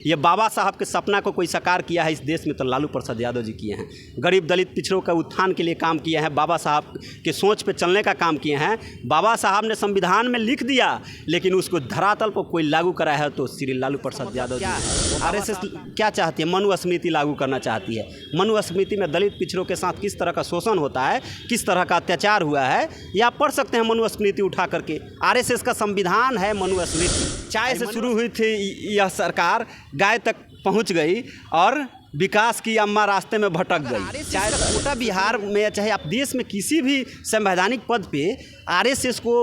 ये बाबा साहब के सपना को कोई साकार किया है इस देश में तो लालू प्रसाद यादव जी किए हैं। गरीब दलित पिछड़ों का उत्थान के लिए काम किए हैं, बाबा साहब के सोच पे चलने का काम किए हैं। बाबा साहब ने संविधान में लिख दिया लेकिन उसको धरातल पर कोई लागू करा है तो श्री लालू प्रसाद यादव जी हैं। आरएसएस क्या चाहती है? मनुस्मृति लागू करना चाहती है। मनुस्मृति में दलित पिछड़ों के साथ किस तरह का शोषण होता है, किस तरह का अत्याचार हुआ है, ये आप पढ़ सकते हैं मनुस्मृति उठा करके। आरएसएस का संविधान है मनुस्मृति। चाय से शुरू हुई थी यह सरकार, गाय तक पहुंच गई और विकास की अम्मा रास्ते में भटक गई। चाहे कोटा बिहार में चाहे आप देश में किसी भी संवैधानिक पद पे आरएसएस को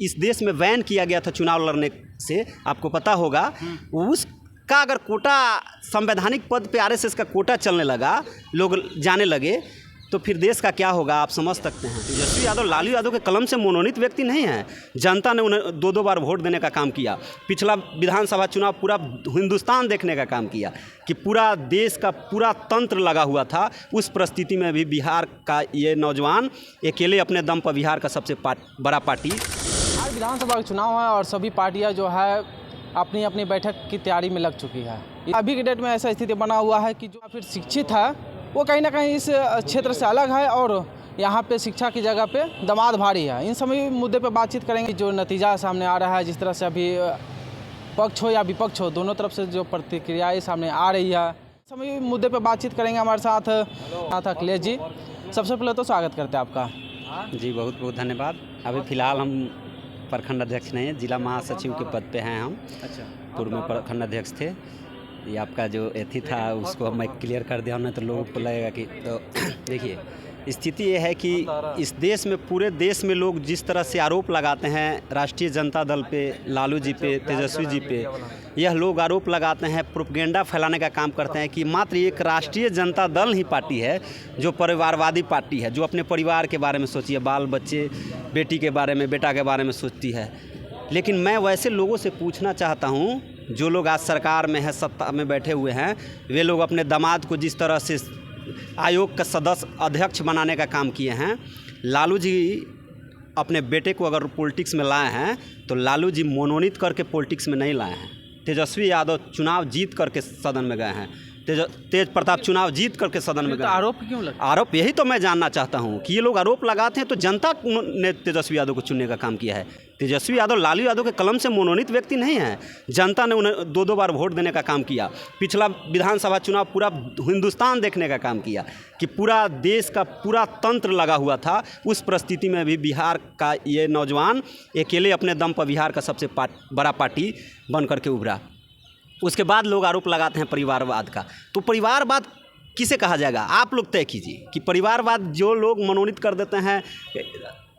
इस देश में बैन किया गया था चुनाव लड़ने से, आपको पता होगा। उसका अगर कोटा संवैधानिक पद पे आरएसएस का कोटा चलने लगा, लोग जाने लगे, तो फिर देश का क्या होगा आप समझ सकते हैं। तेजस्वी यादव लालू यादव के कलम से मनोनीत व्यक्ति नहीं हैं। जनता ने उन्हें दो बार वोट देने का काम किया। पिछला विधानसभा चुनाव पूरा हिंदुस्तान देखने का काम किया कि पूरा देश का पूरा तंत्र लगा हुआ था। उस परिस्थिति में भी बिहार का ये नौजवान अकेले अपने दम पर बिहार का सबसे बड़ा पार्टी। आज विधानसभा का चुनाव है और सभी पार्टियाँ जो है अपनी अपनी बैठक की तैयारी में लग चुकी है। अभी के डेट में ऐसा स्थिति बना हुआ है कि जो फिर शिक्षित है वो कहीं ना कहीं इस क्षेत्र से अलग है और यहाँ पे शिक्षा की जगह पे दामाद भारी है। इन सभी मुद्दे पे बातचीत करेंगे। जो नतीजा सामने आ रहा है, जिस तरह से अभी पक्ष हो या विपक्ष हो, दोनों तरफ से जो प्रतिक्रियाएं सामने आ रही है, सभी मुद्दे पे बातचीत करेंगे। हमारे साथ अखिलेश जी, सबसे पहले तो स्वागत करते हैं आपका। जी बहुत बहुत धन्यवाद। अभी फ़िलहाल हम प्रखंड अध्यक्ष नहीं हैं, जिला महासचिव के पद पे हैं हम। अच्छा, पूर्व में प्रखंड अध्यक्ष थे। ये आपका जो एथी था उसको मैं क्लियर कर दिया, नहीं तो लोगों को लगेगा कि तो देखिए स्थिति ये है कि इस देश में, पूरे देश में लोग जिस तरह से आरोप लगाते हैं राष्ट्रीय जनता दल पे, लालू जी पे, तेजस्वी जी पे, यह लोग आरोप लगाते हैं, प्रोपेगेंडा फैलाने का काम करते हैं कि मात्र एक राष्ट्रीय जनता दल ही पार्टी है जो परिवारवादी पार्टी है, जो अपने परिवार के बारे में सोची है, बाल बच्चे, बेटी के बारे में, बेटा के बारे में सोचती है। लेकिन मैं वैसे लोगों से पूछना चाहता हूँ जो लोग आज सरकार में हैं, सत्ता में बैठे हुए हैं, वे लोग अपने दामाद को जिस तरह से आयोग का सदस्य अध्यक्ष बनाने का काम किए हैं, लालू जी अपने बेटे को अगर पॉलिटिक्स में लाए हैं तो लालू जी मनोनीत करके पॉलिटिक्स में नहीं लाए हैं। तेजस्वी यादव चुनाव जीत करके सदन में गए हैं। तेज प्रताप चुनाव जीत करके सदन में गए। आरोप क्यों लगता है? आरोप यही तो मैं जानना चाहता हूँ कि ये लोग आरोप लगाते हैं तो जनता ने तेजस्वी यादव को चुनने का काम किया है। तेजस्वी यादव लालू यादव के कलम से मनोनीत व्यक्ति नहीं हैं। जनता ने उन्हें दो बार वोट देने का काम किया। पिछला विधानसभा चुनाव पूरा हिंदुस्तान देखने का काम किया कि पूरा देश का पूरा तंत्र लगा हुआ था। उस परिस्थिति में भी बिहार का ये नौजवान अकेले अपने दम पर बिहार का सबसे बड़ा पार्टी बन करके उभरा। उसके बाद लोग आरोप लगाते हैं परिवारवाद का। तो परिवारवाद किसे कहा जाएगा? आप लोग तय कीजिए कि परिवारवाद जो लोग मनोनीत कर देते हैं,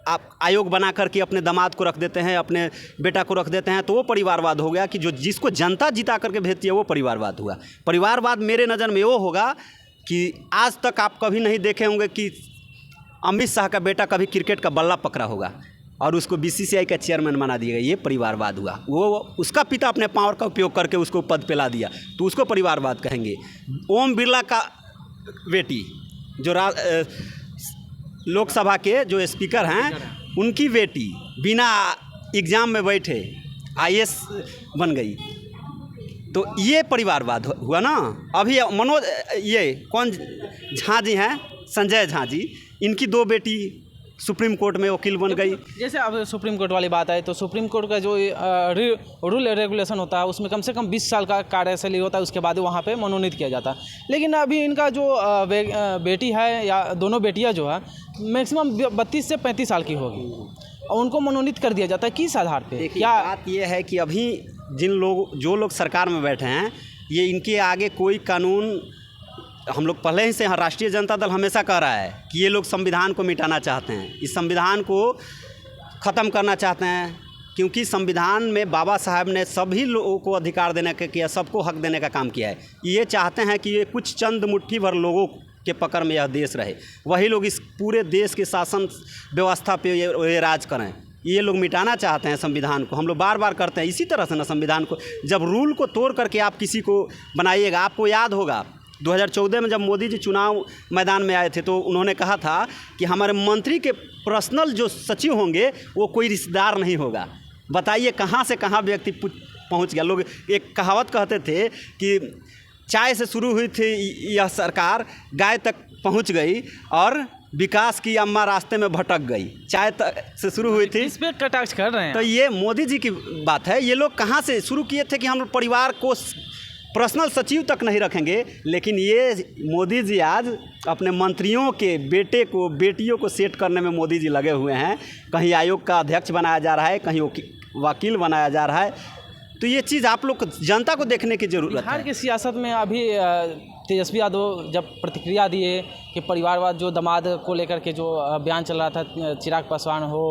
आप आयोग बना करके अपने दामाद को रख देते हैं, अपने बेटा को रख देते हैं, तो वो परिवारवाद हो गया कि जो जिसको जनता जिता करके भेजती है वो परिवारवाद हुआ। परिवारवाद मेरे नज़र में वो होगा कि आज तक आप कभी नहीं देखे होंगे कि अमित शाह का बेटा कभी क्रिकेट का बल्ला पकड़ा होगा और उसको बीसीसीआई का चेयरमैन बना दिया गया। ये परिवारवाद हुआ। वो उसका पिता अपने पावर का उपयोग करके उसको पद पे ला दिया तो उसको परिवारवाद कहेंगे। ओम बिरला का बेटी जो लोकसभा के जो स्पीकर हैं, उनकी बेटी बिना एग्ज़ाम में बैठे आईएएस बन गई। तो ये परिवारवाद हुआ ना। अभी ये कौन झा जी हैं, संजय झा जी, इनकी दो बेटी सुप्रीम कोर्ट में वकील बन गई। जैसे अब सुप्रीम कोर्ट वाली बात आए तो सुप्रीम कोर्ट का जो रूल रेगुलेशन होता है उसमें कम से कम 20 साल का कार्यशैली होता है, उसके बाद वहाँ पे मनोनीत किया जाता है। लेकिन अभी इनका जो बेटी है या दोनों बेटियाँ जो है मैक्सिमम 32 से 35 साल की होगी और उनको मनोनीत कर दिया जाता है। किस आधार पर? क्या बात ये है कि अभी जो लोग सरकार में बैठे हैं, ये इनके आगे कोई कानून, हम लोग पहले ही से राष्ट्रीय जनता दल हमेशा कह रहा है कि ये लोग संविधान को मिटाना चाहते हैं, इस संविधान को ख़त्म करना चाहते हैं, क्योंकि संविधान में बाबा साहब ने सभी लोगों को अधिकार देने का किया, सबको हक देने का काम किया है। ये चाहते हैं कि ये कुछ चंद मुट्ठी भर लोगों के पकड़ में यह देश रहे, वही लोग इस पूरे देश के शासन व्यवस्था पे ये राज करें। ये लोग मिटाना चाहते हैं संविधान को। हम लोग बार बार करते हैं इसी तरह से ना संविधान को। जब रूल को तोड़ करके आप किसी को बनाइएगा, आपको याद होगा 2014 में जब मोदी जी चुनाव मैदान में आए थे तो उन्होंने कहा था कि हमारे मंत्री के पर्सनल जो सचिव होंगे वो कोई रिश्तेदार नहीं होगा। बताइए कहाँ से कहाँ व्यक्ति पहुंच गया। लोग एक कहावत कहते थे कि चाय से शुरू हुई थी यह सरकार, गाय तक पहुंच गई और विकास की अम्मा रास्ते में भटक गई। चाय तक से शुरू हुई थी। इस पे कटाक्ष कर रहे हैं। तो ये मोदी जी की बात है। ये लोग कहाँ से शुरू किए थे कि हम लोग परिवार को पर्सनल सचिव तक नहीं रखेंगे, लेकिन ये मोदी जी आज अपने मंत्रियों के बेटे को बेटियों को सेट करने में मोदी जी लगे हुए हैं। कहीं आयोग का अध्यक्ष बनाया जा रहा है, कहीं वकील बनाया जा रहा है। तो ये चीज़ आप लोग जनता को देखने की ज़रूरत है। बिहार की सियासत में अभी तेजस्वी यादव जब प्रतिक्रिया दिए कि परिवारवाद जो दामाद को लेकर के जो बयान चल रहा था, चिराग पासवान हो,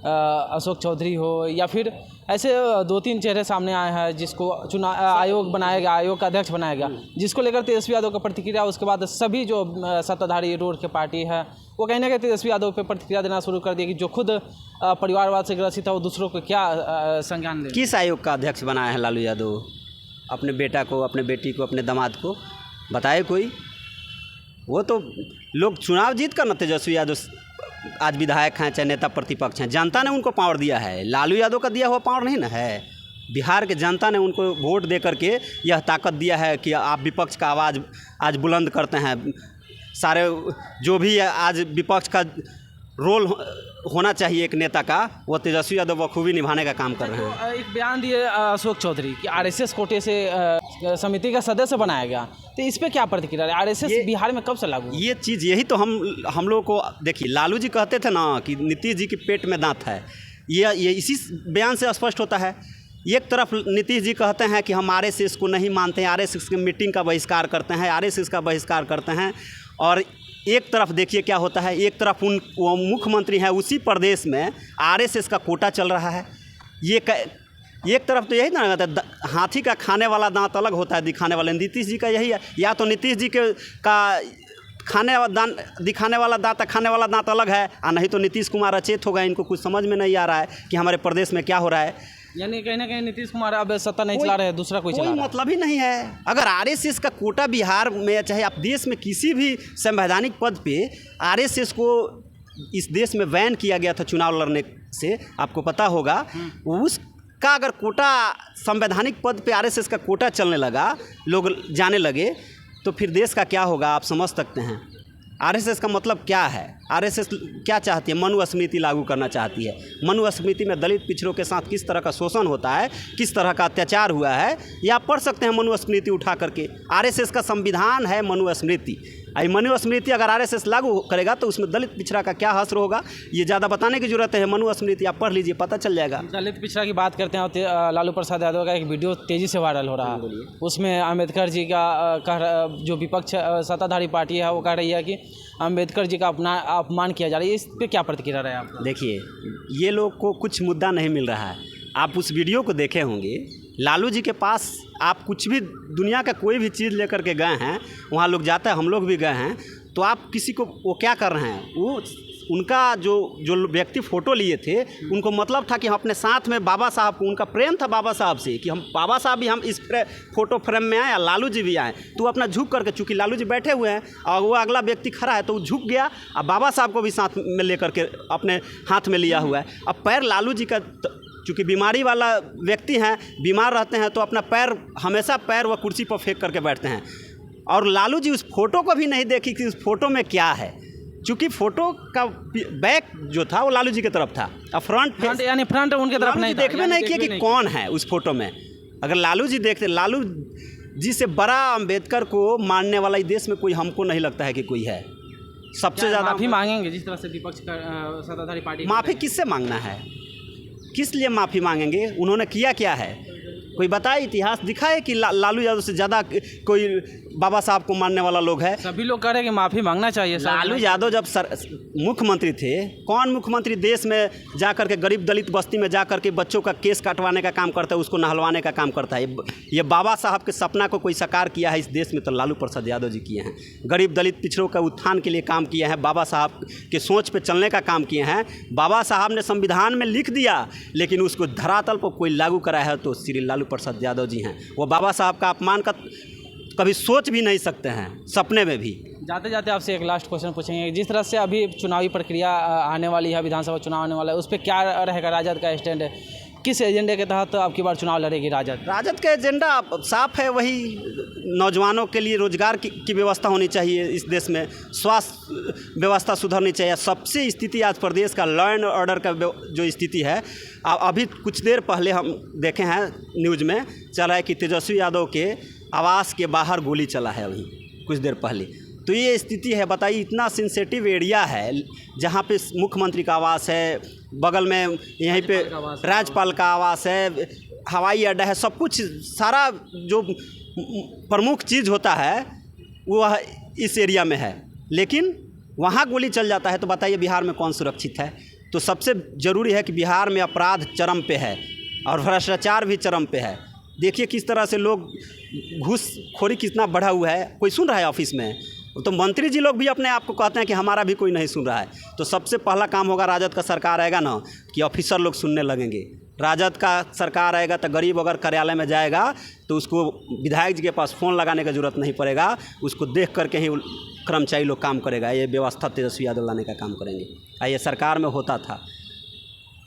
अशोक चौधरी हो, या फिर ऐसे 2-3 चेहरे सामने आए हैं जिसको चुनाव आयोग बनाया गया, आयोग का अध्यक्ष बनाया गया, जिसको लेकर तेजस्वी यादव का प्रतिक्रिया। उसके बाद सभी जो सत्ताधारी रोड के पार्टी है वो कहीं ना कहीं तेजस्वी यादव पे प्रतिक्रिया देना शुरू कर दिया कि जो खुद परिवारवाद से ग्रसित है वो दूसरों को क्या संज्ञान दे। किस आयोग का अध्यक्ष बनाया है लालू यादव? अपने बेटा को, अपने बेटी को, अपने दामाद को बताए कोई? वो तो लोग चुनाव जीत कर ना तेजस्वी यादव आज विधायक हैं चाहे नेता प्रतिपक्ष हैं, जनता ने उनको पावर दिया है। लालू यादव का दिया हुआ पावर नहीं ना है। बिहार के जनता ने उनको वोट दे करके यह ताकत दिया है कि आप विपक्ष का आवाज़ आज बुलंद करते हैं। सारे जो भी आज विपक्ष का रोल होना चाहिए एक नेता का, वो तेजस्वी यादव बखूबी निभाने का काम कर रहे हैं। एक बयान दिए अशोक चौधरी कि आरएसएस कोटे से समिति का सदस्य बनाया गया, तो इस पे क्या प्रतिक्रिया है? आरएसएस बिहार में कब से लागू? ये चीज़ यही तो हम लोगों को देखिए, लालू जी कहते थे ना कि नीतीश जी के पेट में दांत है। ये इसी बयान से स्पष्ट होता है। एक तरफ नीतीश जी कहते हैं कि हम आरएसएस को नहीं मानते हैं, आरएसएस की मीटिंग का बहिष्कार करते हैं, आरएसएस का बहिष्कार करते हैं, और एक तरफ देखिए क्या होता है। एक तरफ वो मुख्यमंत्री हैं, उसी प्रदेश में आरएसएस का कोटा चल रहा है। एक तरफ तो यही ना कहता है, हाथी का खाने वाला दांत अलग होता है दिखाने वाला। नीतीश जी का यही है, या तो नीतीश जी का दिखाने वाला दांत खाने वाला दांत अलग है, और नहीं तो नीतीश कुमार अचेत हो गए। इनको कुछ समझ में नहीं आ रहा है कि हमारे प्रदेश में क्या हो रहा है। यानी कहीं ना कहीं नीतीश कुमार अब सत्ता नहीं चला रहे हैं, दूसरा कोई चला रहा है। मतलब ही नहीं है। अगर आरएसएस का कोटा बिहार में, चाहे आप देश में किसी भी संवैधानिक पद पे, आरएसएस को इस देश में बैन किया गया था चुनाव लड़ने से, आपको पता होगा। उसका अगर कोटा संवैधानिक पद पे आरएसएस का कोटा चलने लगा, लोग जाने लगे, तो फिर देश का क्या होगा आप समझ सकते हैं। आरएसएस का मतलब क्या है? आरएसएस क्या चाहती है? मनुस्मृति लागू करना चाहती है। मनुस्मृति में दलित पिछड़ों के साथ किस तरह का शोषण होता है, किस तरह का अत्याचार हुआ है, ये आप पढ़ सकते हैं मनुस्मृति उठा करके। आरएसएस का संविधान है मनुस्मृति। मनुस्मृति अगर आरएसएस लागू करेगा तो उसमें दलित पिछड़ा का क्या हश्र होगा, ये ज़्यादा बताने की जरूरत है। मनुस्मृति आप पढ़ लीजिए, पता चल जाएगा। दलित पिछड़ा की बात करते हैं तो लालू प्रसाद यादव का एक वीडियो तेज़ी से वायरल हो रहा है। उसमें अम्बेडकर जी का जो विपक्ष सत्ताधारी पार्टी है वो कह रही है कि अम्बेडकर जी का अपमान किया जा रहा है। इस पर क्या प्रतिक्रिया रहा है आपका? देखिए, ये लोग को कुछ मुद्दा नहीं मिल रहा है। आप उस वीडियो को देखे होंगे, लालू जी के पास आप कुछ भी दुनिया का कोई भी चीज़ लेकर के गए हैं, वहाँ लोग जाते हैं, हम लोग भी गए हैं, तो आप किसी को वो क्या कर रहे हैं, वो उनका जो व्यक्ति फ़ोटो लिए थे, उनको मतलब था कि हम अपने साथ में बाबा साहब को, उनका प्रेम था बाबा साहब से कि हम बाबा साहब भी हम इस फ़ोटो फ्रेम में आए, लालू जी भी आए। तो वो अपना झुक करके, चूँकि लालू जी बैठे हुए हैं और वो अगला व्यक्ति खड़ा है, तो वो झुक गया और बाबा साहब को भी साथ में लेकर के अपने हाथ में लिया हुआ है। अब पैर लालू जी का, चूँकि बीमारी वाला व्यक्ति हैं, बीमार रहते हैं, तो अपना पैर हमेशा पैर व कुर्सी पर फेंक करके बैठते हैं। और लालू जी उस फोटो को भी नहीं देखी कि उस फोटो में क्या है, चूँकि फोटो का बैक जो था वो लालू जी की तरफ था और फ्रंट यानी फ्रंट उनके तरफ नहीं, देखने नहीं किया कि कौन है उस फोटो में। अगर लालू जी देखते, लालू जी से बड़ा अम्बेडकर को मानने वाला इस देश में कोई हमको नहीं लगता है कि कोई है। सबसे ज़्यादा माफ़ी मांगेंगे जिस तरह से विपक्ष का सत्ताधारी पार्टी। माफ़ी किससे मांगना है, किस लिए माफ़ी मांगेंगे? उन्होंने किया क्या है? कोई बताए, इतिहास दिखाए कि लालू यादव से ज़्यादा कोई बाबा साहब को मानने वाला लोग है? सभी लोग कह रहे हैं कि माफ़ी मांगना चाहिए। लालू यादव जब मुख्यमंत्री थे, कौन मुख्यमंत्री देश में जा कर के गरीब दलित बस्ती में जा कर के बच्चों का केस काटवाने का काम करता है, उसको नहलवाने का काम करता है? ये बाबा साहब के सपना को कोई साकार किया है इस देश में तो लालू प्रसाद यादव जी किए हैं। गरीब दलित पिछड़ों का उत्थान के लिए काम किए हैं, बाबा साहब के सोच पर चलने का काम किए हैं। बाबा साहब ने संविधान में लिख दिया, लेकिन उसको धरातल पर कोई लागू कराया है तो श्री लालू प्रसाद यादव जी हैं। वो बाबा साहब का अपमान का कभी सोच भी नहीं सकते हैं, सपने में भी। जाते जाते आपसे एक लास्ट क्वेश्चन पूछेंगे, जिस तरह से अभी चुनावी प्रक्रिया आने वाली है, विधानसभा चुनाव आने वाला है, उस पर क्या रहेगा राजद का स्टैंड? किस एजेंडे के तहत अब की बार चुनाव लड़ेगी राजद? राजद का एजेंडा साफ है, वही नौजवानों के लिए रोजगार की व्यवस्था होनी चाहिए इस देश में, स्वास्थ्य व्यवस्था सुधरनी चाहिए। सबसे स्थिति आज प्रदेश का लॉ एंड ऑर्डर का जो स्थिति है, अभी कुछ देर पहले हम देखे हैं न्यूज़ में चला है कि तेजस्वी यादव के आवास के बाहर गोली चला है अभी कुछ देर पहले। तो ये स्थिति है, बताइए, इतना सेंसिटिव एरिया है जहाँ पे मुख्यमंत्री का आवास है, बगल में यहीं पे राज्यपाल का आवास है, हवाई अड्डा है, सब कुछ, सारा जो प्रमुख चीज़ होता है वो इस एरिया में है, लेकिन वहाँ गोली चल जाता है। तो बताइए बिहार में कौन सुरक्षित है? तो सबसे ज़रूरी है कि बिहार में अपराध चरम पे है और भ्रष्टाचार भी चरम पे है। देखिए किस तरह से लोग, घूसखोरी कितना बढ़ा हुआ है। कोई सुन रहा है ऑफिस में? तो मंत्री जी लोग भी अपने आप को कहते हैं कि हमारा भी कोई नहीं सुन रहा है। तो सबसे पहला काम होगा, राजद का सरकार आएगा ना, कि ऑफिसर लोग सुनने लगेंगे। राजद का सरकार आएगा तो गरीब अगर कार्यालय में जाएगा तो उसको विधायक जी के पास फ़ोन लगाने की ज़रूरत नहीं पड़ेगा, उसको देख करके ही कर्मचारी लोग काम करेगा। ये व्यवस्था तेजस्वी यादव लाने का काम करेंगे। ये सरकार में होता था।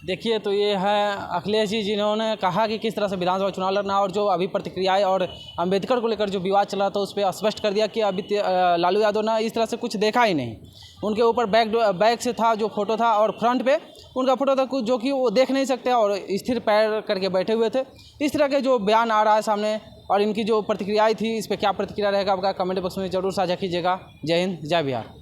देखिए, तो ये है अखिलेश जी जिन्होंने कहा कि किस तरह से विधानसभा चुनाव लड़ना, और जो अभी प्रतिक्रियाएं और अंबेडकर को लेकर जो विवाद चला था उस पर स्पष्ट कर दिया कि अभी लालू यादव ने इस तरह से कुछ देखा ही नहीं। उनके ऊपर बैक से था जो फोटो था, और फ्रंट पे उनका फोटो था कुछ जो कि वो देख नहीं सकते और स्थिर पैर करके बैठे हुए थे। इस तरह के जो बयान आ रहा है सामने, और इनकी जो प्रतिक्रियाएँ थी, इस पर क्या प्रतिक्रिया रहेगा आपका कमेंट बॉक्स में ज़रूर साझा कीजिएगा। जय हिंद, जय बिहार।